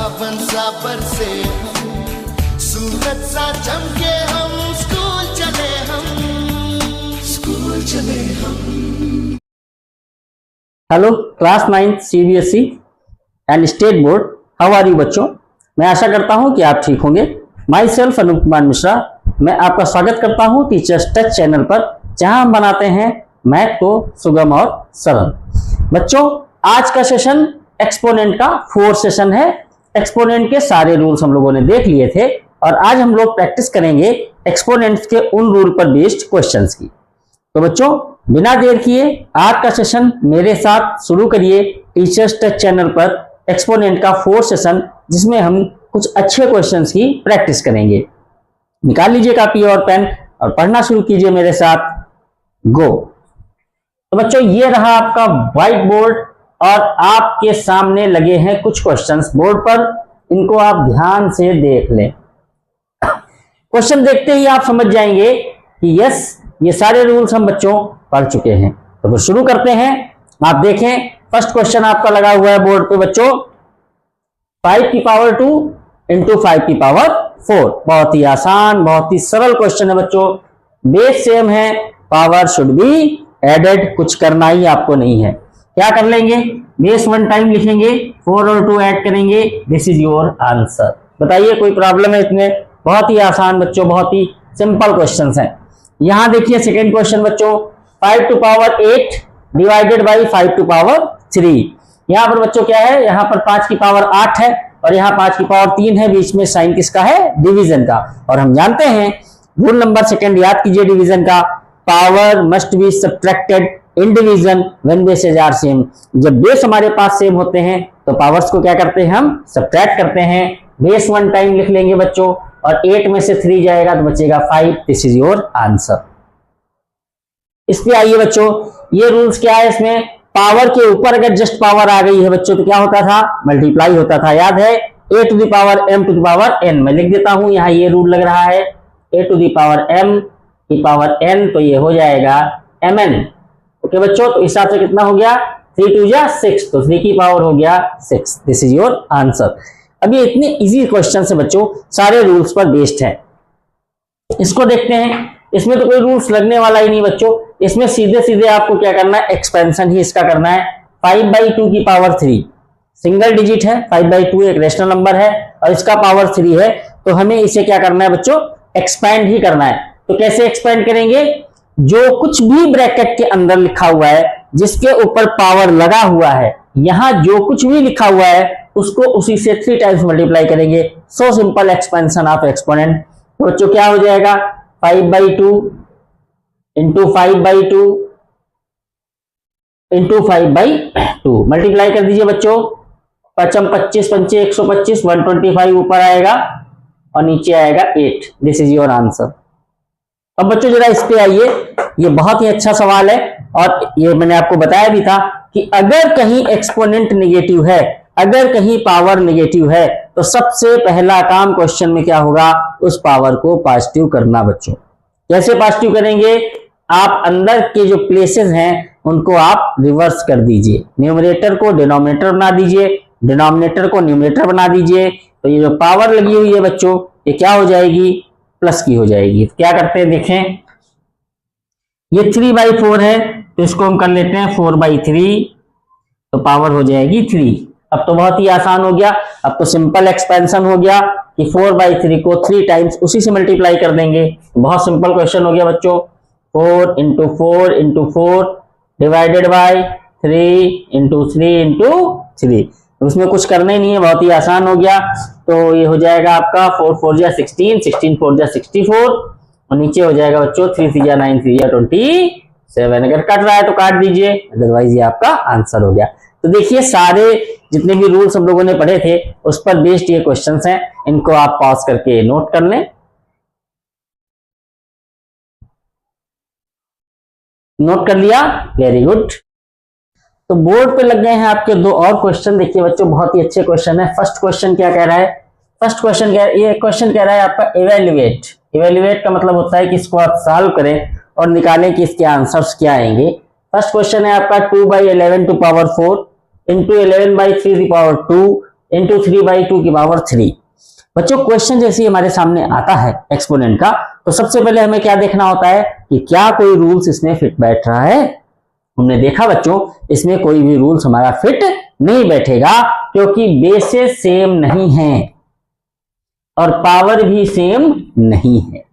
सावन सा बरसे सूरज सा चमके हम स्कूल चले हम। Hello class 9 CBSE and state board, how are you बच्चों। मैं आशा करता हूं कि आप ठीक होंगे। माई सेल्फ अनूप कुमार मिश्रा, मैं आपका स्वागत करता हूं टीचर्स टच चैनल पर, जहां हम बनाते हैं मैथ को सुगम और सरल। बच्चों, आज का सेशन एक्सपोनेंट का 4th सेशन है। एक्सपोनेंट के सारे रूल्स हम लोगों ने देख लिए थे और आज हम लोग प्रैक्टिस करेंगे एक्सपोनेंट्स के उन रूल पर बेस्ड क्वेश्चंस की। तो बच्चों, बिना देर किए आज का सेशन मेरे साथ शुरू करिए टीचर्स टच चैनल पर एक्सपोनेंट का 4th सेशन, जिसमें हम कुछ अच्छे क्वेश्चंस की प्रैक्टिस करेंगे। निकाल लीजिए कॉपी और पेन और पढ़ना शुरू कीजिए मेरे साथ। गो। तो बच्चों, ये रहा आपका व्हाइट बोर्ड और आपके सामने लगे हैं कुछ क्वेश्चंस बोर्ड पर। इनको आप ध्यान से देख लें। क्वेश्चन देखते ही आप समझ जाएंगे कि यस, ये सारे रूल्स हम बच्चों पढ़ चुके हैं। तो फिर शुरू करते हैं। आप देखें, फर्स्ट क्वेश्चन आपका लगा हुआ है बोर्ड पे बच्चों, 5 की पावर 2 इंटू 5 की पावर 4। बहुत ही आसान, बहुत ही सरल क्वेश्चन है बच्चों। बेस सेम है, पावर शुड बी एडेड, कुछ करना ही आपको नहीं है। क्या कर लेंगे, बेस 1 टाइम लिखेंगे, 4 और 2 ऐड करेंगे, दिस इज योर आंसर। बताइए कोई प्रॉब्लम है इसमें? बहुत ही आसान बच्चों, बहुत ही सिंपल क्वेश्चंस हैं। यहां देखिए सेकंड क्वेश्चन बच्चों, 5 to power 8 divided by 5 to power 3। यहां पर बच्चों क्या है, यहां पर 5 की पावर 8 है और यहां 5 की पावर 3 है, बीच में साइन किसका है, डिवीजन का। और हम जानते हैं रूल नंबर सेकंड, याद कीजिए डिवीजन का, power must be subtracted in division when bases are same. जब बेस हमारे पास सेम होते हैं तो पावर्स को क्या करते हैं, हम सब्ट्रैक्ट करते हैं। बेस 1 टाइम लिख लेंगे बच्चों और 8 में से 3 जाएगा तो बचेगा 5, दिस इज योर आंसर। इस पे आइए बच्चों, ये रूल्स क्या है इसमें, पावर के ऊपर अगर जस्ट पावर आ गई है बच्चों तो क्या होता था, मल्टीप्लाई होता था। याद है, a to the power m to the power n। मैं लिख देता हूं, यहां ये रूल लग रहा है, a to the power m की पावर n, तो ये हो जाएगा mn। ओके बच्चों, तो इस हिसाब से कितना हो गया, 3 2 जा 6, तो 3 की पावर हो गया 6, दिस इज योर आंसर। अब ये इतने इजी क्वेश्चन है बच्चों, सारे रूल्स पर बेस्ड है। इसको देखते हैं, इसमें तो कोई रूल्स लगने वाला ही नहीं बच्चों। इसमें सीधे सीधे आपको क्या करना है, एक्सपेंशन ही इसका करना है। 5/2 की पावर 3 सिंगल डिजिट है, 5/2 एक रेशनल नंबर है और इसका पावर 3 है, तो हमें इसे क्या करना है बच्चों, एक्सपेंड ही करना है। तो कैसे एक्सपेंड करेंगे, जो कुछ भी ब्रैकेट के अंदर लिखा हुआ है, जिसके ऊपर पावर लगा हुआ है, यहां जो कुछ भी लिखा हुआ है उसको उसी से 3 टाइम्स मल्टीप्लाई करेंगे। So simple expansion of exponent. तो बच्चों क्या हो जाएगा, 5/2 इंटू 5/2 इंटू 5/2 मल्टीप्लाई कर दीजिए बच्चों। 5 25 पंचे 125, 125 ऊपर आएगा और नीचे आएगा 8, दिस इज योर आंसर। अब बच्चों जरा इस पे आइए, ये बहुत ही अच्छा सवाल है और ये मैंने आपको बताया भी था कि अगर कहीं एक्सपोनेंट नेगेटिव है, अगर कहीं पावर नेगेटिव है, तो सबसे पहला काम क्वेश्चन में क्या होगा, उस पावर को पॉजिटिव करना बच्चों। कैसे पॉजिटिव करेंगे, आप अंदर के जो प्लेसेस हैं उनको आप रिवर्स कर दीजिए, न्यूमरेटर को डिनोमिनेटर बना दीजिए, डिनोमिनेटर को न्यूमरेटर बना दीजिए। तो ये जो पावर लगी हुई है बच्चों, ये क्या हो जाएगी, प्लस की हो जाएगी। तो क्या करते हैं देखें, ये 3/4 है तो इसको हम कर लेते हैं 4/3, तो पावर हो जाएगी 3। अब तो बहुत ही आसान हो गया, अब तो सिंपल एक्सपेंशन हो गया कि 4/3 को 3 टाइम्स उसी से मल्टीप्लाई कर देंगे। बहुत सिंपल क्वेश्चन हो गया बच्चों। 4 into 4 into 4 divided by 3 into 3 into 3। उसमें कुछ करना ही नहीं है, बहुत ही आसान हो गया। तो ये हो जाएगा आपका 4 4 जा 16, 16 4 जा 64 और नीचे हो जाएगा बच्चों 3 3 जा 9 3 जा 27। अगर कट रहा है तो काट दीजिए, अदरवाइज ये आपका आंसर हो गया। तो देखिए सारे जितने भी रूल्स हम लोगों ने पढ़े थे उस पर बेस्ड ये क्वेश्चंस हैं, इनको आप पॉज करके नोट कर लें। नोट कर लिया, वेरी गुड। तो बोर्ड पे लग गए हैं आपके 2 और क्वेश्चन। देखिए बच्चों बहुत ही अच्छे क्वेश्चन है। फर्स्ट क्वेश्चन क्या कह रहा है, फर्स्ट क्वेश्चन क्या, ये क्वेश्चन कह रहा है आपका इवेल्युएट। इवेल्युएट का मतलब होता है कि इसको आप सॉल्व करें और निकालें कि इसके आंसर्स क्या आएंगे। फर्स्ट क्वेश्चन है आपका 2/11 to power 4 into 11/3 to power 2 into 3/2 की पावर 3। बच्चों क्वेश्चन जैसे ही हमारे सामने आता है एक्सपोनेंट का, तो सबसे पहले हमें क्या देखना होता है कि क्या कोई रूल्स इसमें फिट बैठ रहा है। हमने देखा बच्चों इसमें कोई भी रूल्स हमारा फिट नहीं बैठेगा, क्योंकि बेसेस सेम नहीं है और पावर भी सेम नहीं है।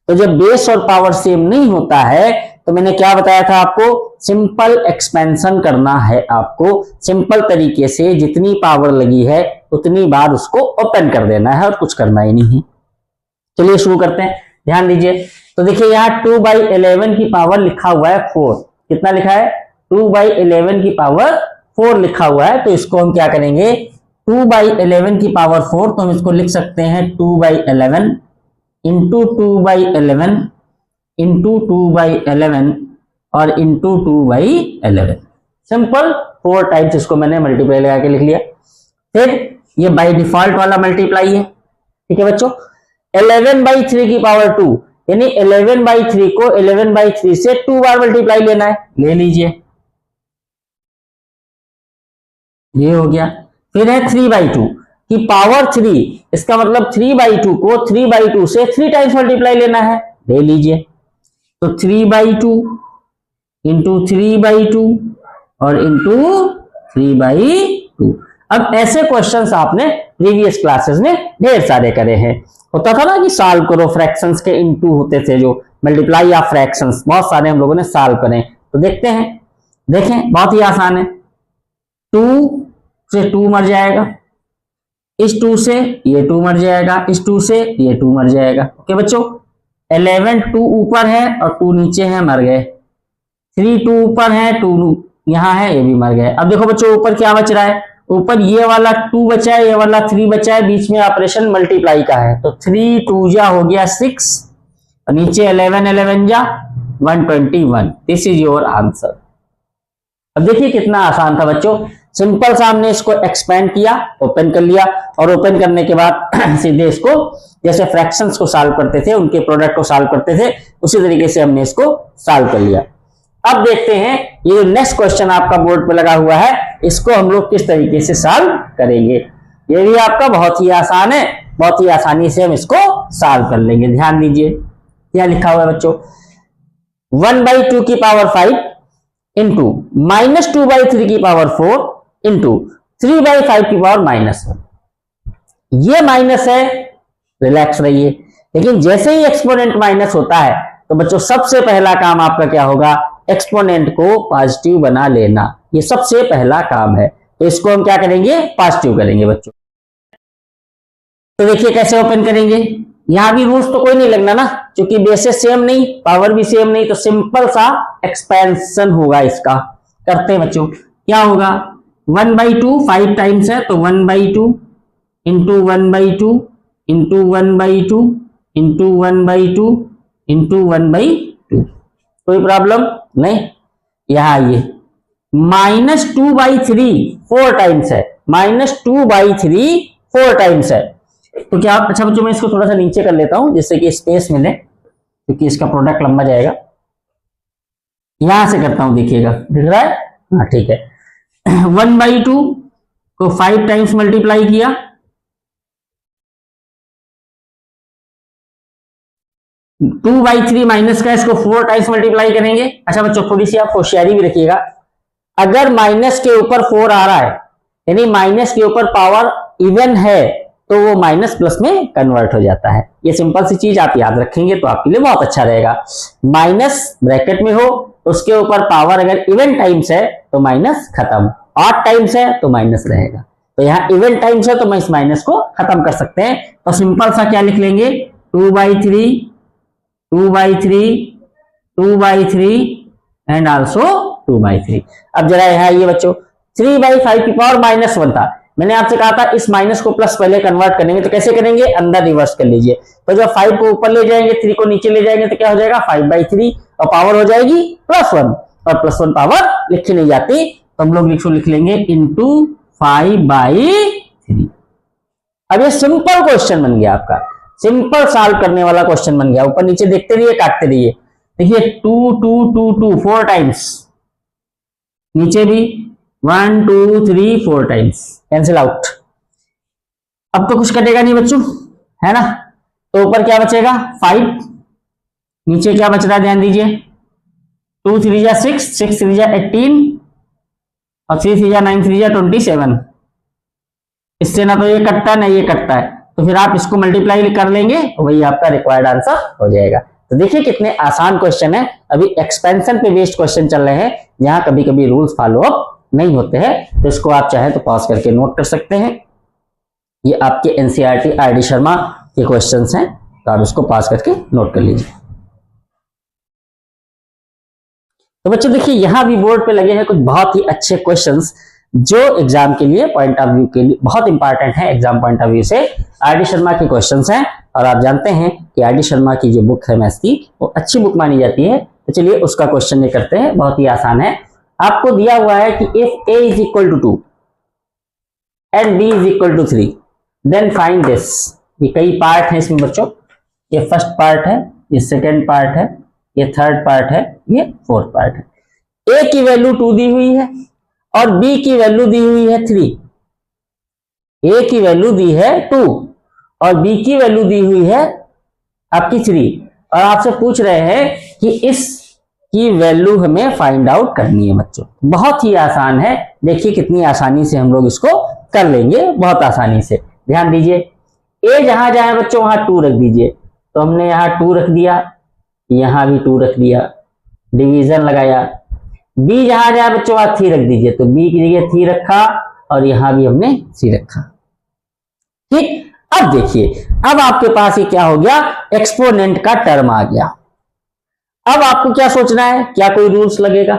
तो जब बेस और पावर सेम नहीं होता है तो मैंने क्या बताया था आपको, सिंपल एक्सपेंशन करना है। आपको सिंपल तरीके से जितनी पावर लगी है उतनी बार उसको ओपन कर देना है और कुछ करना ही नहीं है। चलिए शुरू करते हैं, ध्यान दीजिए। तो देखिए यहाँ 2/11 की पावर लिखा हुआ है 4। कितना लिखा है? 2/11 की पावर 4 लिखा हुआ है। तो इसको हम क्या करेंगे, 2/11 की पावर 4, तो हम इसको लिख सकते हैं 2/11 इंटू 2/11 इंटू 2/11 और इंटू 2/11। सिंपल 4 टाइम्स इसको मैंने मल्टीप्लाई लगा के लिख लिया। फिर ये बाय डिफॉल्ट वाला मल्टीप्लाई है, ठीक है बच्चों। 11/3 की पावर 2, यानी 11/3 को 11/3 से 2 बार मल्टीप्लाई लेना है, ले लीजिए, ये हो गया। फिर है 3/2 की पावर 3, इसका मतलब 3/2 को 3/2 से 3 टाइम्स मल्टीप्लाई लेना है, ले लीजिए। तो 3/2 इंटू 3/2 और इंटू 3/2। अब ऐसे क्वेश्चंस आपने प्रीवियस क्लासेस में ढेर सारे करे हैं। होता था ना कि सॉल्व करो, फ्रैक्शंस के इनटू होते थे जो मल्टीप्लाई या फ्रैक्शंस, बहुत सारे हम लोगों ने सॉल्व करे। तो देखते हैं, देखें बहुत ही आसान है। 2 से 2 मर जाएगा, इस 2 से ये 2 मर जाएगा, इस 2 से ये 2 मर जाएगा। ओके बच्चों, 11 2 ऊपर है और 2 नीचे है, मर गए। 3 2 ऊपर है, 2 यहाँ है, ये भी मर गए। अब देखो बच्चों ऊपर क्या बच रहा है, ऊपर ये वाला 2 बचा है, ये वाला 3 बचा है, बीच में ऑपरेशन मल्टीप्लाई का है। तो 3 2 जा हो गया 6 और नीचे 11 11 जा 121। This is your answer. अब देखिए कितना आसान था बच्चों, सिंपल सा हमने इसको एक्सपेंड किया, ओपन कर लिया और ओपन करने के बाद सीधे इसको जैसे फ्रैक्शंस को सॉल्व करते थे, उनके प्रोडक्ट को सॉल्व करते थे, उसी तरीके से हमने इसको सॉल्व कर लिया। अब देखते हैं ये नेक्स्ट क्वेश्चन आपका बोर्ड पे लगा हुआ है, इसको हम लोग किस तरीके से सॉल्व करेंगे। ये भी आपका बहुत ही आसान है, बहुत ही आसानी से हम इसको सॉल्व कर लेंगे। ध्यान दीजिए क्या लिखा हुआ है बच्चों, 1/2 की पावर 5 इंटू -2/3 की पावर 4 इंटू 3/5 की पावर -1। ये माइनस है, रिलैक्स रहिए, लेकिन जैसे ही एक्सपोनेंट माइनस होता है तो बच्चों सबसे पहला काम आपका क्या होगा, एक्सपोनेंट को पॉजिटिव बना लेना। ये सबसे पहला काम है, तो इसको हम क्या करेंगे, पॉजिटिव करेंगे बच्चों। तो देखिए कैसे ओपन करेंगे, यहां भी रूल्स तो कोई नहीं लगना ना, क्योंकि बेसिस सेम नहीं, पावर भी सेम नहीं, तो सिंपल सा एक्सपेंशन होगा इसका। करते हैं बच्चों, क्या होगा, 1/2 5 टाइम्स है, तो 1/2 इंटू 1/2 इंटू 1/2 इंटू 1/2 इंटू 1/2। कोई प्रॉब्लम नहीं। यहां आइए, -2/3 4 टाइम्स है, -2/3 4 टाइम्स है। तो क्या, अच्छा बच्चों मैं इसको थोड़ा सा नीचे कर लेता हूं जिससे कि स्पेस मिले, क्योंकि इसका प्रोडक्ट लंबा जाएगा। यहां से करता हूं, देखिएगा दिख रहा है, हाँ ठीक है। 1/2 को 5 टाइम्स मल्टीप्लाई किया, 2/3 माइनस का, इसको 4 टाइम्स मल्टीप्लाई करेंगे। अच्छा बच्चों थोड़ी सी आप होशियारी भी रखिएगा, अगर माइनस के ऊपर 4 आ रहा है, यानी माइनस के ऊपर पावर इवन है, तो वो माइनस प्लस में कन्वर्ट हो जाता है। ये सिंपल सी चीज आप याद रखेंगे तो आपके लिए बहुत अच्छा रहेगा। माइनस ब्रैकेट में हो, उसके ऊपर पावर अगर इवन टाइम्स है तो माइनस खत्म, ऑड टाइम्स है तो माइनस रहेगा। तो यहाँ इवन टाइम्स है तो मैं इस माइनस को खत्म कर सकते हैं। तो सिंपल सा क्या लिख लेंगे, 2/3 2/3 2/3 एंड ऑल्सो 2/3। अब जरा यहाँ ये बच्चों 3/5 की पावर -1 था, मैंने आपसे कहा था इस माइनस को प्लस पहले कन्वर्ट करेंगे, तो कैसे करेंगे, अंदर रिवर्स कर लीजिए। तो जब 5 को ऊपर ले जाएंगे, 3 को नीचे ले जाएंगे, तो क्या हो जाएगा 5/3 और पावर हो जाएगी +1, और +1 पावर लिखी नहीं जाती, तो हम लोग लिख लेंगे इंटू 5/3। अब ये सिंपल क्वेश्चन बन गया आपका, सिंपल सॉल्व करने वाला क्वेश्चन बन गया। ऊपर नीचे देखते रहिए, काटते रहिए। देखिए 2 2 2 2 4 टाइम्स, नीचे भी 1 2 3 4 टाइम्स, कैंसिल आउट। अब तो कुछ कटेगा नहीं बच्चों, है ना। तो ऊपर क्या बचेगा 5, नीचे क्या बच रहा है ध्यान दीजिए, 2 3 जा 6, 6 3 जा 18 और 3 3 जा 9 3 जा 27। इससे ना तो ये कटता है ना ये कटता है, तो फिर आप इसको मल्टीप्लाई कर लेंगे तो वही आपका रिक्वायर्ड आंसर हो जाएगा। तो देखिए कितने आसान क्वेश्चन है। अभी एक्सपेंशन पे बेस्ड क्वेश्चन चल रहे हैं, जहां कभी कभी रूल्स फॉलो अप नहीं होते हैं, तो इसको आप चाहे तो पॉज करके नोट कर सकते हैं। ये आपके एनसीईआरटी आर डी शर्मा के क्वेश्चंस हैं, तो आप इसको पॉज करके नोट कर लीजिए। तो बच्चों देखिए यहां भी बोर्ड पे लगे हैं कुछ बहुत ही अच्छे क्वेश्चंस, जो एग्जाम के लिए पॉइंट ऑफ व्यू के लिए बहुत इंपॉर्टेंट है। एग्जाम पॉइंट ऑफ व्यू से आर डी शर्मा के क्वेश्चंस हैं, और आप जानते हैं कि आर डी शर्मा की जो बुक है मैथ्स की वो अच्छी बुक मानी जाती है। तो चलिए उसका क्वेश्चन ये करते हैं, बहुत ही आसान है। आपको दिया हुआ है कि if a is equal to 2 and b is equal to 3 then find this. ये कई पार्ट है इसमें बच्चों, ये फर्स्ट पार्ट है, ये सेकेंड पार्ट है, ये थर्ड पार्ट है, ये फोर्थ पार्ट है। a की वैल्यू 2 दी हुई है और b की वैल्यू दी हुई है 3। a की वैल्यू दी है 2 और b की वैल्यू दी हुई है आपकी 3, और आपसे पूछ रहे हैं कि इस की वैल्यू हमें फाइंड आउट करनी है बच्चों। बहुत ही आसान है, देखिए कितनी आसानी से हम लोग इसको कर लेंगे, बहुत आसानी से। ध्यान दीजिए, a जहां जाए बच्चों वहां 2 रख दीजिए, तो हमने यहां 2 रख दिया, यहां भी 2 रख दिया, डिवीजन लगाया। b जहां जाए बच्चों वहां 3 रख दीजिए, तो b की जगह 3 रखा और यहां भी हमने 3 रखा। ठीक, अब देखिए अब आपके पास ये क्या हो गया, एक्सपोनेंट का टर्म आ गया। अब आपको क्या सोचना है, क्या कोई रूल्स लगेगा?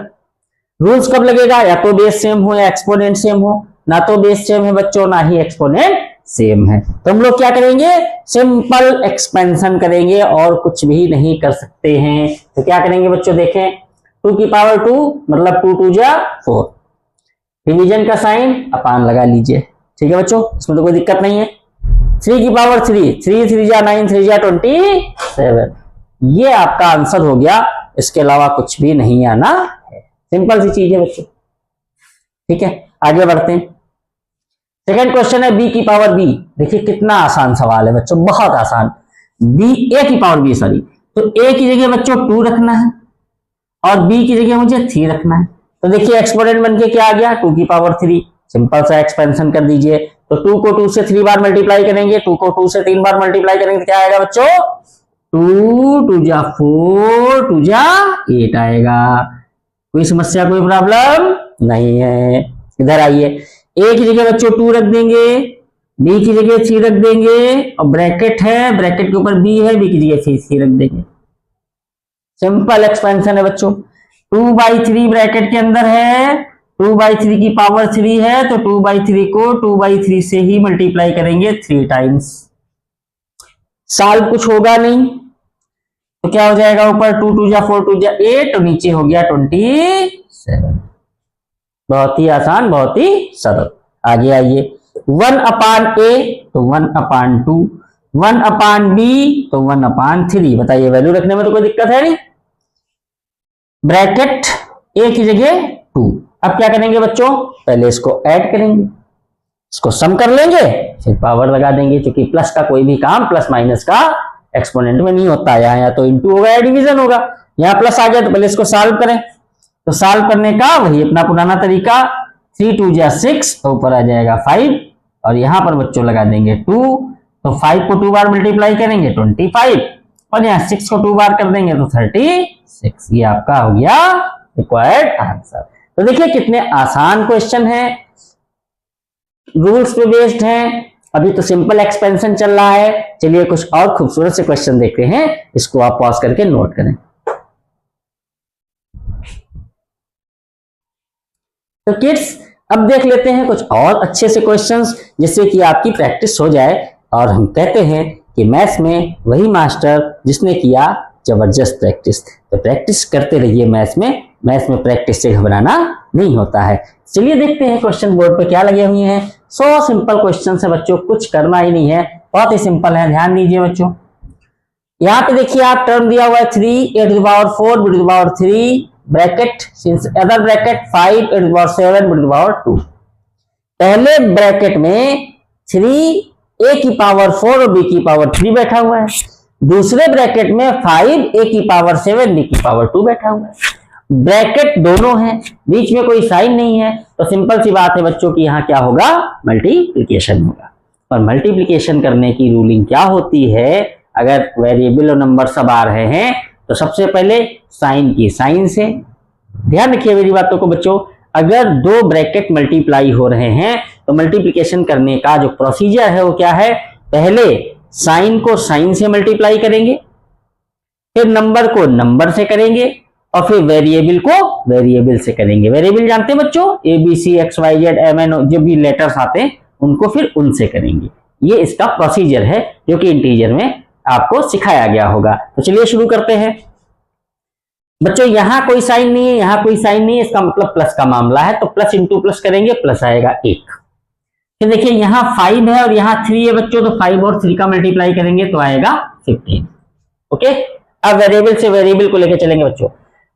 रूल्स कब लगेगा, या तो बेस सेम हो या एक्सपोनेंट सेम हो। ना तो बेस सेम है बच्चों, ना ही एक्सपोनेंट सेम है, तो हम लोग क्या करेंगे, सिंपल एक्सपेंशन करेंगे और कुछ भी नहीं कर सकते हैं। तो क्या करेंगे बच्चों, देखें 2 की पावर 2 मतलब 2 2 जा 4, डिवीजन का साइन अपान लगा लीजिए। ठीक है बच्चों, इसमें तो कोई दिक्कत नहीं है। 3 की पावर 3, 3 3 जा 9, 3 जा 27, ये आपका आंसर हो गया, इसके अलावा कुछ भी नहीं आना है। सिंपल सी चीज है बच्चों। ठीक है, आगे बढ़ते हैं। सेकंड क्वेश्चन है b की पावर b। देखिए कितना आसान सवाल है बच्चों, बहुत आसान। a की पावर b सॉरी, तो a की जगह बच्चों 2 रखना है और b की जगह मुझे 3 रखना है। तो देखिए एक्सपोनेंट बनके क्या आ गया, 2 की पावर 3। सिंपल सा एक्सपेंशन कर दीजिए, तो 2 को 2 से 3 बार मल्टीप्लाई करेंगे, 2 को 2 से 3 बार मल्टीप्लाई करेंगे तो क्या आएगा बच्चों, 2 2 जा 4 2 जा 8 आएगा। कोई समस्या कोई प्रॉब्लम नहीं है। इधर आइए, a की जगह बच्चों 2 रख देंगे, b की जगह 3 रख देंगे और ब्रैकेट है, ब्रैकेट के ऊपर b है, b की जगह 3 रख देंगे। सिंपल एक्सपेंशन है बच्चों। 2/3 ब्रैकेट के अंदर है, 2/3 की पावर 3 है, तो 2/3 को 2/3 से ही मल्टीप्लाई करेंगे 3 टाइम्स। साल कुछ होगा नहीं, तो क्या हो जाएगा, ऊपर 2 2 जा 4 2 जा 8 और नीचे हो गया 27। बहुत ही आसान, बहुत ही सरल। आगे आइए, 1/a तो 1/2, 1/b तो 1/3। बताइए वैल्यू रखने में तो कोई दिक्कत है नहीं। ब्रैकेट a की जगह 2। अब क्या करेंगे बच्चों, पहले इसको ऐड करेंगे, इसको सम कर लेंगे, फिर पावर लगा देंगे, क्योंकि प्लस का कोई भी काम प्लस माइनस का एक्सपोनेंट में नहीं होता। यहाँ या तो इंटू होगा या डिवीजन होगा। यहाँ प्लस आ गया तो पहले इसको सॉल्व करें, तो सॉल्व करने का वही अपना पुराना तरीका, 3 2 जा 6 तो ऊपर आ जाएगा 5 और यहां पर बच्चों लगा देंगे 2, तो 5 को 2 बार मल्टीप्लाई करेंगे 25 और यहाँ 6 को 2 बार कर देंगे तो 36। ये आपका हो गया रिक्वायर्ड आंसर। तो देखिए कितने आसान क्वेश्चन है, रूल्स पे बेस्ड हैं। अभी तो सिंपल एक्सपेंशन चल रहा है। चलिए कुछ और खूबसूरत से क्वेश्चन देखते हैं, इसको आप पॉज करके नोट करें। तो किड्स अब देख लेते हैं कुछ और अच्छे से क्वेश्चंस, जिससे कि आपकी प्रैक्टिस हो जाए। और हम कहते हैं कि मैथ्स में वही मास्टर जिसने किया जबरदस्त प्रैक्टिस। तो प्रैक्टिस करते रहिए मैथ्स में प्रैक्टिस से घबराना नहीं होता है। चलिए देखते हैं क्वेश्चन बोर्ड पे क्या लगे हुए हैं। 100 सिंपल क्वेश्चन है बच्चों, कुछ करना ही नहीं है, बहुत ही सिंपल है। ध्यान दीजिए बच्चों, यहाँ पे देखिए आप टर्म दिया हुआ है 3 a to the power 4 b to the power 3 bracket since other bracket 5 a to the power 7 b to the power 2। पहले ब्रैकेट में 3 a की पावर 4 और b की पावर 3 बैठा हुआ है। दूसरे ब्रैकेट में 5 a की पावर 7 b की पावर 2 बैठा हुआ है। ब्रैकेट दोनों हैं, बीच में कोई साइन नहीं है, तो सिंपल सी बात है बच्चों की यहाँ क्या होगा, मल्टीप्लिकेशन होगा। और मल्टीप्लिकेशन करने की रूलिंग क्या होती है, अगर वेरिएबल और नंबर सब आ रहे हैं तो सबसे पहले साइन की साइन से। ध्यान रखिए मेरी बातों को बच्चों, अगर दो ब्रैकेट मल्टीप्लाई हो रहे हैं तो मल्टीप्लिकेशन करने का जो प्रोसीजर है वो क्या है, पहले साइन को साइन से मल्टीप्लाई करेंगे, फिर नंबर को नंबर से करेंगे, और फिर वेरिएबल को वेरिएबल से करेंगे। वेरिएबल जानते हैं बच्चों, A B C X Y Z M N, जो भी लेटर्स आते हैं उनको फिर उनसे करेंगे। ये इसका प्रोसीजर है जो कि इंटीजर में आपको सिखाया गया होगा। तो चलिए शुरू करते हैं बच्चों। यहां कोई साइन नहीं है, यहां कोई साइन नहीं है, इसका मतलब प्लस का मामला है, तो प्लस इंटू प्लस करेंगे, प्लस आएगा 1। फिर देखिए यहाँ 5 है और यहाँ 3 है बच्चों, तो 5 और 3 का मल्टीप्लाई करेंगे तो आएगा 15। ओके, अब वेरिएबल से वेरिएबल को लेकर चलेंगे बच्चों।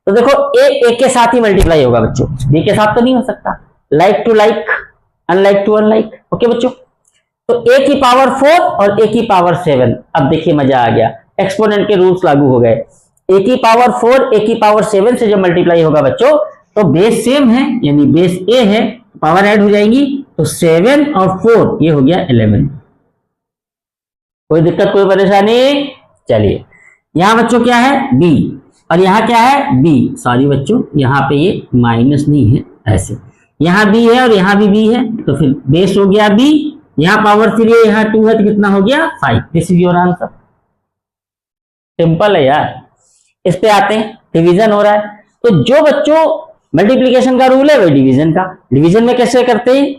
तो देखो ए के साथ ही मल्टीप्लाई होगा बच्चों, बी के साथ तो नहीं हो सकता। Like to like, unlike to unlike. Okay बच्चों, तो ए की पावर 4 और ए की पावर 7। अब देखिए मजा आ गया, एक्सपोनेंट के रूल्स लागू हो गए। ए की पावर 4 ए की पावर 7 से जब मल्टीप्लाई होगा बच्चों तो बेस सेम है, यानी बेस ए है, पावर ऐड हो जाएंगी, तो 7 और 4 ये हो गया 11। कोई दिक्कत कोई परेशानी? चलिए यहां बच्चों क्या है, बी, और यहाँ क्या है, बी। सॉरी बच्चों, यहाँ पे ये माइनस नहीं है, ऐसे यहाँ बी है और यहाँ भी बी है, तो फिर बेस हो गया बी, यहाँ पावर 3 है, यहाँ 2 है, तो कितना हो गया 5। This is your answer. Simple है यार। इस पे आते हैं, डिवीजन हो रहा है, तो जो बच्चों मल्टीप्लिकेशन का रूल है वही डिवीजन का। डिवीजन में कैसे करते हैं,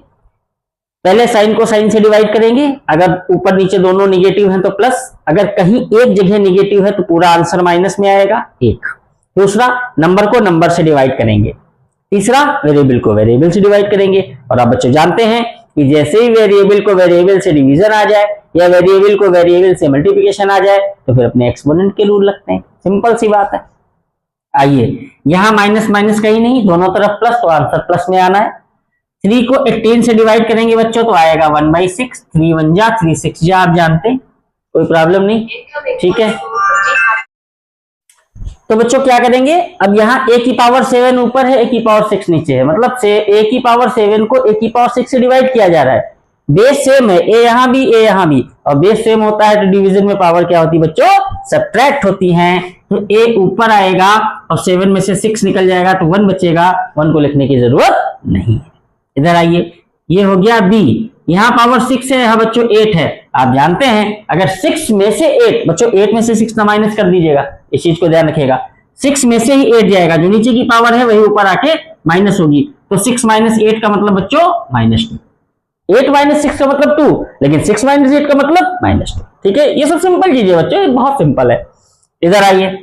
पहले साइन को साइन से डिवाइड करेंगे, अगर ऊपर नीचे दोनों निगेटिव हैं तो प्लस, अगर कहीं एक जगह निगेटिव है तो पूरा आंसर माइनस में आएगा 1। दूसरा, नंबर को नंबर से डिवाइड करेंगे। तीसरा, वेरिएबल को वेरिएबल से डिवाइड करेंगे। और आप बच्चों जानते हैं कि जैसे ही वेरिएबल को वेरिएबल से डिवीजन आ जाए या वेरिएबल को वेरिएबल से मल्टीप्लिकेशन आ जाए तो फिर अपने एक्सपोनेंट के रूल लगते हैं। सिंपल सी बात है। आइए, यहां माइनस माइनस कहीं नहीं, दोनों तरफ प्लस, तो आंसर प्लस में आना है। 3 को 18 से डिवाइड करेंगे बच्चों तो आएगा 1/6। 3 1 जा 3 6 जा, आप जानते हैं, कोई प्रॉब्लम नहीं, ठीक है। तो बच्चों क्या करेंगे, अब यहाँ a की पावर 7 ऊपर है, a की पावर 6 नीचे है, मतलब से a की पावर 7 को a की पावर 6 से डिवाइड किया जा रहा है। बेस सेम है, a यहाँ भी a यहाँ भी, और बेस सेम होता है तो डिवीजन में पावर क्या होती है बच्चों, सब्ट्रैक्ट होती हैं। तो a ऊपर आएगा और 7 में से 6 निकल जाएगा तो 1 बचेगा, 1 को लिखने की जरूरत नहीं है। इधर आइए, ये हो गया b, यहाँ पावर 6 है, यहाँ बच्चों 8 है। आप जानते हैं अगर 6 में से 8, बच्चों 8 में से 6 ना माइनस कर दीजिएगा, इस चीज को ध्यान रखिएगा। 6 में से ही 8 जाएगा, जो नीचे की पावर है वही ऊपर आके माइनस होगी, तो 6 माइनस 8 का मतलब बच्चों -2। 8 माइनस 6 का मतलब 2, लेकिन 6 माइनस 8 का मतलब -2। ठीक है, ये सब सिंपल चीज है बच्चों, बहुत सिंपल है। इधर आइए,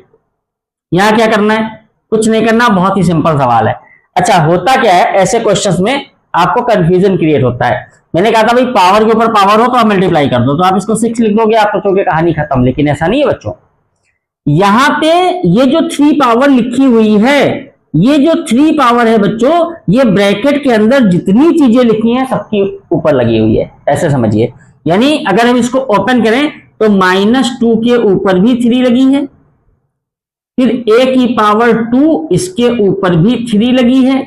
यहाँ क्या करना है, कुछ नहीं करना, बहुत ही सिंपल सवाल है। अच्छा, होता क्या है ऐसे क्वेश्चंस में, आपको कंफ्यूजन क्रिएट होता है। मैंने कहा था भाई पावर के ऊपर पावर हो तो आप मल्टीप्लाई कर दो, तो आप इसको 6 लिख दोगे, आप सोचोगे कहानी खत्म, लेकिन ऐसा नहीं है बच्चों। यहां पे ये जो 3 पावर लिखी हुई है, ये जो 3 पावर है बच्चों, ये ब्रैकेट के अंदर जितनी चीजें लिखी हैं सबकी ऊपर लगी हुई है, ऐसे समझिए। यानी अगर हम इसको ओपन करें तो -2 के ऊपर भी 3 लगी है, फिर a की पावर 2 इसके ऊपर भी 3 लगी है,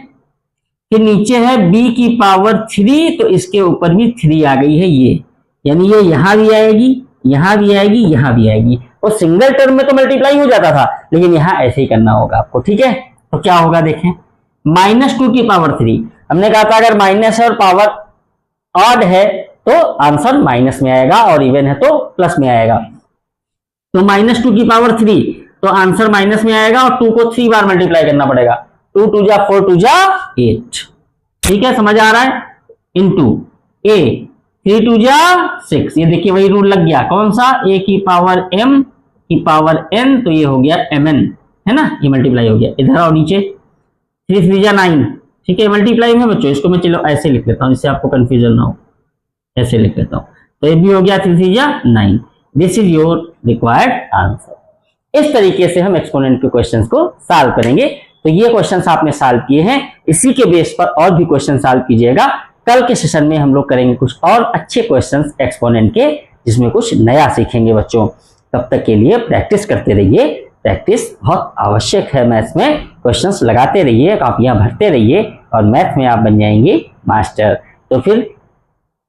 फिर नीचे है b की पावर 3 तो इसके ऊपर भी 3 आ गई है ये, यानी ये यहां भी आएगी, यहां भी आएगी, यहां भी आएगी। और सिंगल टर्म में तो मल्टीप्लाई हो जाता था, लेकिन यहां ऐसे ही करना होगा आपको, ठीक है। तो क्या होगा देखें, -2 की पावर 3, हमने कहा था अगर माइनस और पावर ऑड है तो आंसर माइनस में आएगा और इवन है तो प्लस में आएगा। तो -2 की पावर 3 तो आंसर माइनस में आएगा और 2 को 3 बार मल्टीप्लाई करना पड़ेगा। 2 2 जा 4 2 जा 8, ठीक है, समझ आ रहा है। इनटू a 3 2 जा 6, ये देखिए वही रूल लग गया, कौन सा, a की पावर m की पावर n, तो ये हो गया mn, है ना, ये मल्टीप्लाई हो गया। इधर आओ नीचे, 3 3 जा 9, ठीक है, मल्टीप्लाई में बच्चों, इसको मैं चलो ऐसे लिख लेता हूं जिससे आपको कंफ्यूजन ना हो, ऐसे लिख लेता हूं, तो ये भी हो गया 3 3 जा 9। This is your required answer. इस तरीके से हम एक्सपोनेंट के क्वेश्चंस को सॉल्व करेंगे। तो ये क्वेश्चंस आपने सॉल्व किए हैं, इसी के बेस पर और भी क्वेश्चन सॉल्व कीजिएगा, कल के सेशन में हम लोग करेंगे कुछ और अच्छे क्वेश्चंस एक्सपोनेंट के, जिसमें कुछ नया सीखेंगे बच्चों। तब तक के लिए प्रैक्टिस करते रहिए, प्रैक्टिस बहुत आवश्यक है। मैथ्स में क्वेश्चंस लगाते रहिए, कापियां भरते रहिए और मैथ में आप बन जाएंगे मास्टर। तो फिर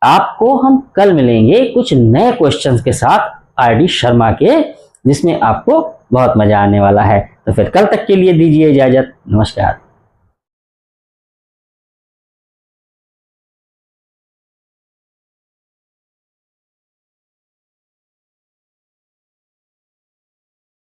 आपको हम कल मिलेंगे कुछ नए क्वेश्चंस के साथ आरडी शर्मा के, जिसमें आपको बहुत मजा आने वाला है। तो फिर कल तक के लिए दीजिए इजाजत, नमस्कार।